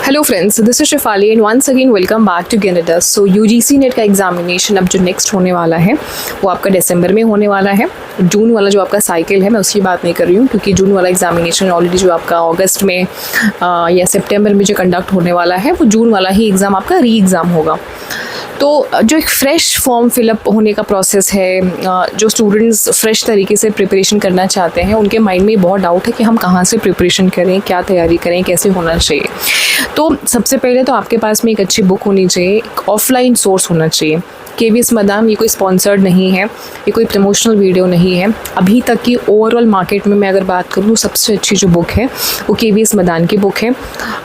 Hello friends, this is Shifali and once again welcome back to Canada. So UGC NET का examination अब जो next होने वाला है वो आपका दिसंबर में होने वाला है। जून वाला जो आपका साइकिल है मैं उसकी बात नहीं कर रही हूँ, क्योंकि जून वाला एग्जामिनेशन ऑलरेडी जो आपका अगस्त में या सितंबर में जो कंडक्ट होने वाला है वो जून वाला ही एग्ज़ाम आपका री एग्ज़ाम होगा। तो जो एक फ़्रेश फॉर्म फिलअप होने का प्रोसेस है, जो स्टूडेंट्स फ्रेश तरीके से प्रिपरेशन करना चाहते हैं उनके माइंड में बहुत डाउट है कि हम कहाँ से प्रिपरेशन करें, क्या तैयारी करें, कैसे होना चाहिए। तो सबसे पहले तो आपके पास में एक अच्छी बुक होनी चाहिए, एक ऑफलाइन सोर्स होना चाहिए। केवीएस मदान ये कोई स्पॉन्सर्ड नहीं है, ये कोई प्रमोशनल वीडियो नहीं है। अभी तक की ओवरऑल मार्केट में मैं अगर बात करूँ सबसे अच्छी जो बुक है वो केवीएस मदान की बुक है।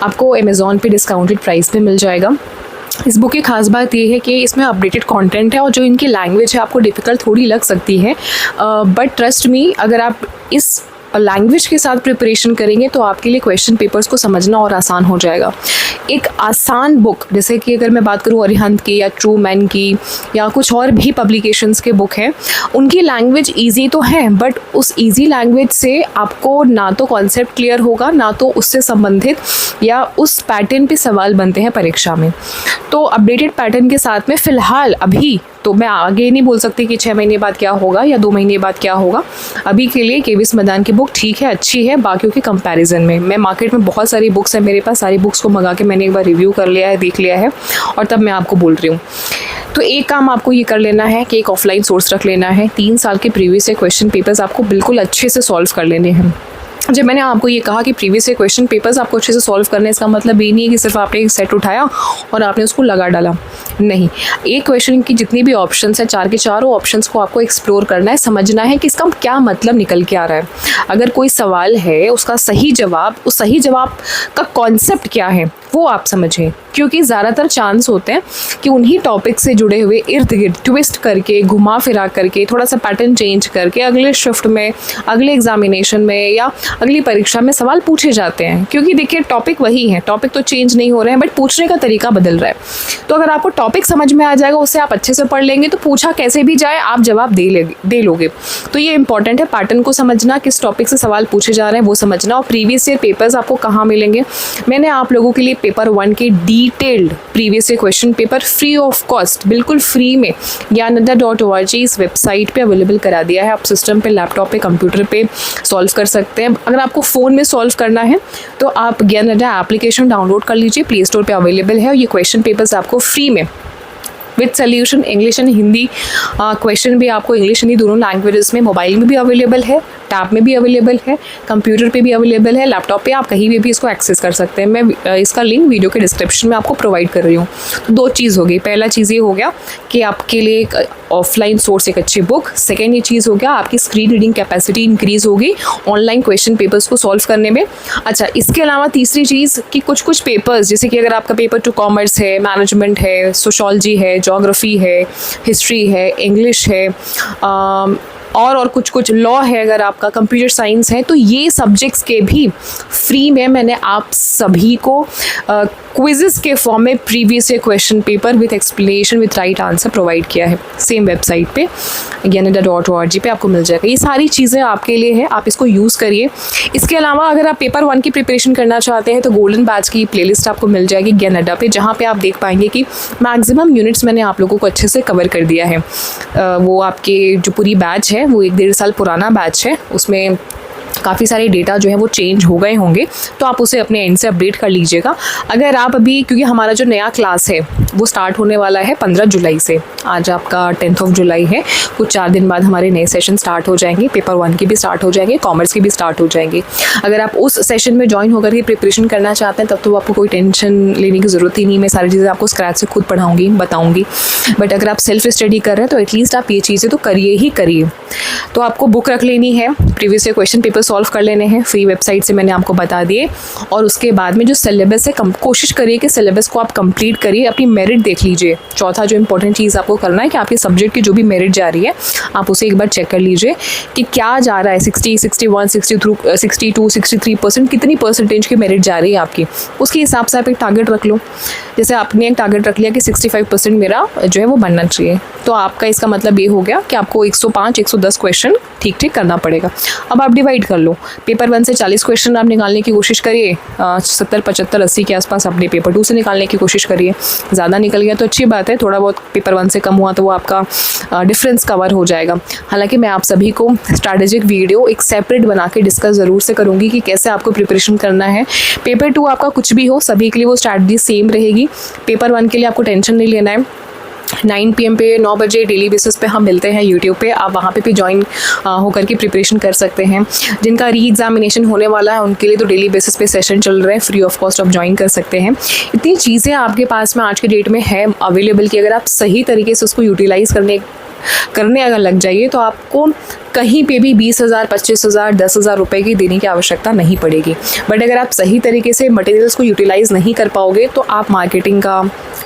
आपको अमेज़ॉन पे डिस्काउंटेड प्राइस पे मिल जाएगा। इस बुक की खास बात ये है कि इसमें अपडेटेड कंटेंट है और जो इनकी लैंग्वेज है आपको डिफ़िकल्ट थोड़ी लग सकती है, बट ट्रस्ट मी, अगर आप इस लैंग्वेज के साथ प्रिपरेशन करेंगे तो आपके लिए क्वेश्चन पेपर्स को समझना और आसान हो जाएगा। एक आसान बुक, जैसे कि अगर मैं बात करूँ अरिहंत की या ट्रू मैन की या कुछ और भी पब्लिकेशंस के बुक हैं, उनकी लैंग्वेज इजी तो है, बट उस इजी लैंग्वेज से आपको ना तो कॉन्सेप्ट क्लियर होगा, ना तो उससे संबंधित या उस पैटर्न पे सवाल बनते हैं परीक्षा में। तो अपडेटेड पैटर्न के साथ में फ़िलहाल अभी तो मैं आगे नहीं बोल सकती कि 6 महीने बाद क्या होगा या 2 महीने बाद क्या होगा। अभी के लिए केवीएस मदान की बुक ठीक है, अच्छी है बाकियों के कंपैरिजन में। मैं मार्केट में बहुत सारी बुक्स हैं मेरे पास, सारी बुक्स को मंगा के मैंने एक बार रिव्यू कर लिया है, देख लिया है, और तब मैं आपको बोल रही हूँ। तो एक काम आपको ये कर लेना है कि एक ऑफलाइन सोर्स रख लेना है। 3 साल के प्रीवियस ईयर क्वेश्चन पेपर्स आपको बिल्कुल अच्छे से सॉल्व कर लेने हैं। जब मैंने आपको ये कहा कि प्रीवियस ईयर क्वेश्चन पेपर्स आपको अच्छे से सॉल्व करने, इसका मतलब ये नहीं है कि सिर्फ आपने एक सेट उठाया और आपने उसको लगा डाला। नहीं, एक क्वेश्चन की जितनी भी ऑप्शंस हैं, 4 के चारों ऑप्शंस को आपको एक्सप्लोर करना है, समझना है कि इसका क्या मतलब निकल के आ रहा है। अगर कोई सवाल है उसका सही जवाब, उस सही जवाब का कॉन्सेप्ट क्या है वो आप समझें, क्योंकि ज़्यादातर चांस होते हैं कि उन्हीं टॉपिक से जुड़े हुए इर्द गिर्द ट्विस्ट करके, घुमा फिरा करके, थोड़ा सा पैटर्न चेंज करके अगले शिफ्ट में, अगले एग्जामिनेशन में या अगली परीक्षा में सवाल पूछे जाते हैं। क्योंकि देखिए टॉपिक वही है, टॉपिक तो चेंज नहीं हो रहे हैं, बट पूछने का तरीका बदल रहा है। तो अगर आपको टॉपिक समझ में आ जाएगा, उससे आप अच्छे से पढ़ लेंगे, तो पूछा कैसे भी जाए आप जवाब दे लोगे। तो ये इंपॉर्टेंट है, पैटर्न को समझना, किस टॉपिक से सवाल पूछे जा रहे हैं वो समझना। और प्रीवियस ईयर पेपर्स आपको कहाँ मिलेंगे, मैंने आप लोगों के लिए पेपर 1 के detailed previous year question paper free of cost, बिल्कुल फ्री में ज्ञानअड्डा.org इस वेबसाइट पे अवेलेबल करा दिया है। आप सिस्टम पे, लैपटॉप पे, कंप्यूटर पे सॉल्व कर सकते हैं। अगर आपको फ़ोन में सॉल्व करना है तो आप ज्ञानअड्डा एप्लीकेशन डाउनलोड कर लीजिए, प्ले स्टोर पे अवेलेबल है। और ये क्वेश्चन पेपर्स आपको फ्री में with solution, English and Hindi question भी आपको इंग्लिश हिंदी दोनों लैंग्वेजेस में मोबाइल में भी अवेलेबल है, टैब में भी अवेलेबल है, कंप्यूटर पे भी अवेलेबल है, लैपटॉप पे आप कहीं भी इसको एक्सेस कर सकते हैं। मैं इसका लिंक वीडियो के डिस्क्रिप्शन में आपको प्रोवाइड कर रही हूँ। तो 2 चीज़ हो गई। पहला चीज़ ये हो गया कि आपके लिए एक ऑफलाइन सोर्स, एक अच्छी बुक। सेकेंड ये चीज़ हो गया आपकी स्क्रीन रीडिंग कैपेसिटी इंक्रीज़ होगी ऑनलाइन क्वेश्चन पेपर्स को सॉल्व करने में। अच्छा, इसके अलावा तीसरी चीज़ कि कुछ पेपर्स, जैसे कि अगर आपका पेपर 2 कॉमर्स है, मैनेजमेंट है, सोशोलॉजी है, ज्योग्राफी है, हिस्ट्री है, इंग्लिश है, और कुछ लॉ है, अगर आपका कंप्यूटर साइंस है, तो ये सब्जेक्ट्स के भी फ्री में मैंने आप सभी को क्विज़ेस के फॉर्म में previous year question paper with explanation with right answer provide किया है। सेम वेबसाइट पे ज्ञानअड्डा.org पे आपको मिल जाएगा। ये सारी चीज़ें आपके लिए है, आप इसको यूज़ करिए। इसके अलावा अगर आप पेपर 1 की प्रिपरेशन करना चाहते हैं तो गोल्डन बैच की प्लेलिस्ट आपको मिल जाएगी ज्ञानअड्डा पे, जहाँ पे आप देख पाएंगे कि मैक्सिमम यूनिट्स मैंने आप लोगों को अच्छे से कवर कर दिया है। वो आपके जो पूरी बैच है वो 1-1.5 साल पुराना बैच है, उसमें काफ़ी सारे डेटा जो है वो चेंज हो गए होंगे, तो आप उसे अपने एंड से अपडेट कर लीजिएगा। अगर आप अभी, क्योंकि हमारा जो नया क्लास है वो स्टार्ट होने वाला है 15 जुलाई से, आज आपका 10th ऑफ जुलाई है, कुछ 4 दिन बाद हमारे नए सेशन स्टार्ट हो जाएंगे। पेपर 1 के भी स्टार्ट हो जाएंगे, कॉमर्स के भी स्टार्ट हो जाएंगे। अगर आप उस सेशन में ज्वाइन होकर के प्रिपरेशन करना चाहते हैं तब तो आपको कोई टेंशन लेने की ज़रूरत ही नहीं, मैं सारी चीज़ें आपको स्क्रैच से खुद पढ़ाऊँगी, बताऊँगी। बट अगर आप सेल्फ स्टडी कर रहे हैं तो एटलीस्ट आप ये चीज़ें तो करिए ही करिए। तो आपको बुक रख लेनी है, previous year question paper solve कर लेने हैं, फ्री वेबसाइट से मैंने आपको बता दिए। और उसके बाद में जो सिलेबस है, कोशिश करिए कि सिलेबस को आप कंप्लीट करिए, अपनी मेरिट देख लीजिए। चौथा जो इंपॉर्टेंट चीज़ आपको करना है कि आपके सब्जेक्ट की जो भी मेरिट जा रही है आप उसे एक बार चेक कर लीजिए कि क्या जा रहा है, 60, 61, 62, 63%, कितनी परसेंटेज की मेरिट जा रही है आपकी। उसके हिसाब से आप एक टारगेट रख लो। जैसे आपने एक टारगेट रख लिया कि 65% मेरा जो है वो बनना चाहिए, तो तो आपका इसका मतलब ये हो गया कि आपको 105 110 क्वेश्चन ठीक ठीक करना पड़ेगा। अब आप डिवाइड कर लो, पेपर 1 से 40 क्वेश्चन आप निकालने की कोशिश करिए, 70 75 80 के आसपास अपने पेपर 2 से निकालने की कोशिश करिए। ज़्यादा निकल गया तो अच्छी बात है, थोड़ा बहुत पेपर 1 से कम हुआ तो वो आपका डिफरेंस कवर हो जाएगा। हालांकि मैं आप सभी को स्ट्रैटेजिक वीडियो एक सेपरेट बना के डिस्कस ज़रूर से करूँगी कि कैसे आपको प्रिपरेशन करना है। पेपर 2 आपका कुछ भी हो, सभी के लिए वो स्ट्रैटेजी सेम रहेगी। पेपर 1 के लिए आपको टेंशन नहीं लेना है। 9 PM पे 9 बजे डेली बेसिस पे हम मिलते हैं यूट्यूब पे, आप वहाँ पे भी ज्वाइन होकर के प्रिपरेशन कर सकते हैं। जिनका री एग्जामिनेशन होने वाला है उनके लिए तो डेली बेसिस पे सेशन चल रहे हैं, फ्री ऑफ कॉस्ट आप ज्वाइन कर सकते हैं। इतनी चीज़ें आपके पास में आज के डेट में है अवेलेबल कि अगर आप सही तरीके से उसको यूटिलाइज़ करने अगर लग जाइए तो आपको कहीं पे भी 20,000 25,000 10,000 रुपये की देने की आवश्यकता नहीं पड़ेगी। बट अगर आप सही तरीके से मटेरियल्स को यूटिलाइज़ नहीं कर पाओगे तो आप मार्केटिंग का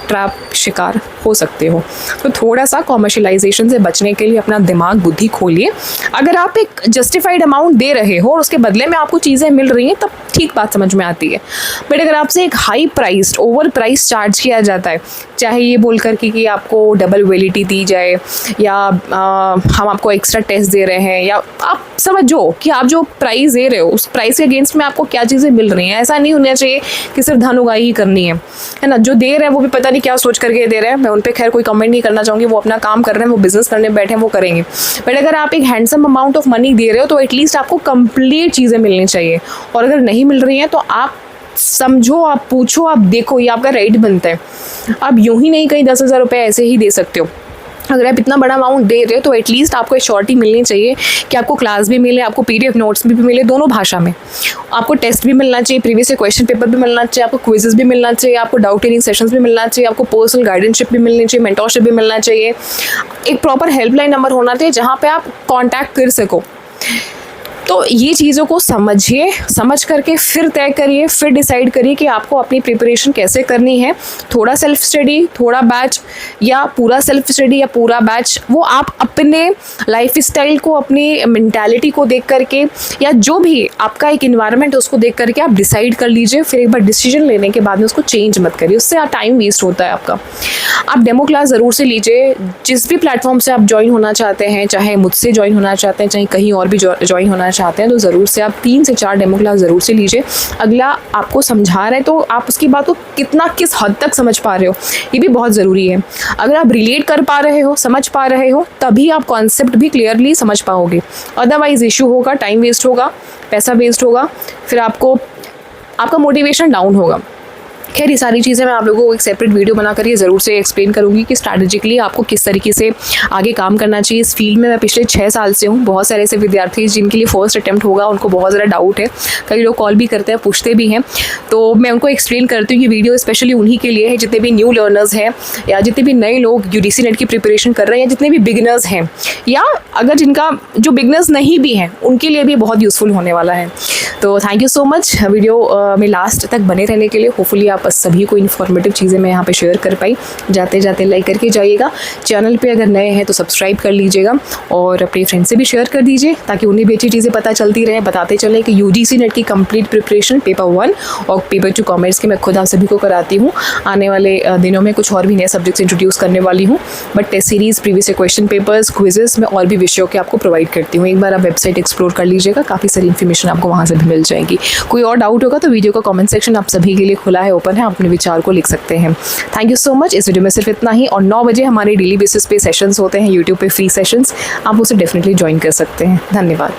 ट्रैप शिकार हो सकते हो। तो थोड़ा सा कॉमर्शलाइजेशन से बचने के लिए अपना दिमाग बुद्धि खोलिए। अगर आप एक जस्टिफाइड अमाउंट दे रहे हो और उसके बदले में आपको चीज़ें मिल रही हैं तब ठीक बात समझ में आती है। बट अगर आपसे एक high priced over price charge किया जाता है, चाहे ये बोल कर कि आपको डबल वैलिडिटी दी जाए या हम आपको एक्स्ट्रा टेस्ट दे रहे हैं, या आप समझो कि आप जो प्राइस दे रहे हो उस प्राइस के अगेंस्ट में आपको क्या चीज़ें मिल रही हैं। ऐसा नहीं होना चाहिए कि सिर्फ धन उगाही ही करनी है ना। जो दे रहे हैं वो भी पता नहीं क्या सोच करके दे रहे हैं, मैं उन पर खैर कोई कमेंट नहीं करना चाहूँगी, वो अपना काम कर रहे हैं, वो बिजनेस करने बैठे हैं, वो करेंगे। बट अगर आप एक हैंडसम अमाउंट ऑफ मनी दे रहे हो तो एटलीस्ट आपको कंप्लीट चीज़ें मिलनी चाहिए। और अगर नहीं मिल रही हैं तो आप समझो, आप पूछो, आप देखो, ये आपका राइट बनता है। आप यूं ही नहीं कहीं 10,000 रुपये ऐसे ही दे सकते हो। अगर आप इतना बड़ा अमाउंट दे रहे हो तो एटलीस्ट आपको एश्योरिटी मिलनी चाहिए कि आपको क्लास भी मिले, आपको PDF नोट्स भी मिले दोनों भाषा में, आपको टेस्ट भी मिलना चाहिए, प्रीवियस क्वेश्चन पेपर भी मिलना चाहिए, आपको क्विजेस भी मिलना चाहिए, आपको डाउट क्लियरिंग सेशंस भी मिलना चाहिए, आपको पर्सनल गाइडेंसशिप भी मिलनी चाहिए, मेंटोरशिप भी मिलना चाहिए, एक प्रॉपर हेल्पलाइन नंबर होना चाहिए जहाँ पर आप कॉन्टैक्ट कर सको। तो ये चीज़ों को समझिए, समझ करके फिर तय करिए, फिर डिसाइड करिए कि आपको अपनी प्रिपरेशन कैसे करनी है। थोड़ा सेल्फ स्टडी, थोड़ा बैच, या पूरा सेल्फ स्टडी या पूरा बैच, वो आप अपने लाइफ स्टाइल को, अपनी मेंटालिटी को देख करके, या जो भी आपका एक इन्वायरमेंट है उसको देख करके आप डिसाइड कर लीजिए। फिर एक बार डिसीजन लेने के बाद में उसको चेंज मत करिए, उससे टाइम वेस्ट होता है आपका। आप डेमो क्लास ज़रूर से लीजिए, जिस भी प्लेटफॉर्म से आप ज्वाइन होना चाहते हैं, चाहे मुझसे ज्वाइन होना चाहते हैं, चाहे कहीं और भी ज्वाइन होना चाहते हैं, तो ज़रूर से आप 3 से 4 डेमो क्लास ज़रूर से लीजिए। अगला आपको समझा रहा है तो आप उसकी बात को किस हद तक समझ पा रहे हो, ये भी बहुत ज़रूरी है। अगर आप रिलेट कर पा रहे हो, समझ पा रहे हो, तभी आप कॉन्सेप्ट भी क्लियरली समझ पाओगे। अदरवाइज इशू होगा, टाइम वेस्ट होगा, पैसा वेस्ट होगा, फिर आपका मोटिवेशन डाउन होगा। खैर ये सारी चीज़ें मैं आप लोगों को एक सेपरेट वीडियो बना कर ये ज़रूर से एक्सप्लेन करूँगी कि स्ट्रैटेजिकली आपको किस तरीके से आगे काम करना चाहिए। इस फील्ड में मैं पिछले 6 साल से हूँ। बहुत सारे ऐसे विद्यार्थी जिनके लिए फर्स्ट अटैम्प्ट होगा, उनको बहुत ज़्यादा डाउट है, कई लोग कॉल भी करते हैं, पूछते भी हैं, तो मैं उनको एक्सप्लेन करती हूँ कि वीडियो स्पेशली उन्हीं के लिए है जितने भी न्यू लर्नर्स हैं, या जितने भी नए लोग UGC नेट की प्रिपरेशन कर रहे हैं, या जितने भी बिगनर्स हैं, या अगर जिनका जो बिगनर्स नहीं भी हैं उनके लिए भी बहुत यूज़फुल होने वाला है। तो thank you so much video में लास्ट तक बने रहने के लिए। होपफुली आप सभी को इन्फॉर्मेटिव चीज़ें मैं यहाँ पे शेयर कर पाई। जाते जाते लाइक करके जाइएगा। चैनल पे अगर नए हैं तो सब्सक्राइब कर लीजिएगा और अपने फ्रेंड से भी शेयर कर दीजिए ताकि उन्हें भी अच्छी चीज़ें पता चलती रहे। बताते चलें कि UGC नेट की कंप्लीट प्रिपरेशन पेपर 1 और पेपर 2 कॉमर्स की मैं खुद आप सभी को कराती हूँ। आने वाले दिनों में कुछ और भी नए सब्जेक्ट्स इंट्रोड्यूस करने वाली हूँ, but test series, previous question papers, quizzes में और भी विषयों के आपको प्रोवाइड करती हूँ। एक बार आप वेबसाइट एक्सप्लोर कर लीजिएगा, काफ़ी सारी इन्फॉर्मेशन आपको वहाँ से भी मिल जाएगी। कोई और डाउट होगा तो वीडियो का कमेंट सेक्शन आप सभी के लिए खुला है, ओपन है, आप अपने विचार को लिख सकते हैं। Thank you so much. इस वीडियो में सिर्फ इतना ही, और 9 बजे हमारे डेली बेसिस पे सेशंस होते हैं यूट्यूब पे, फ्री सेशंस, आप उसे डेफिनेटली ज्वाइन कर सकते हैं। धन्यवाद।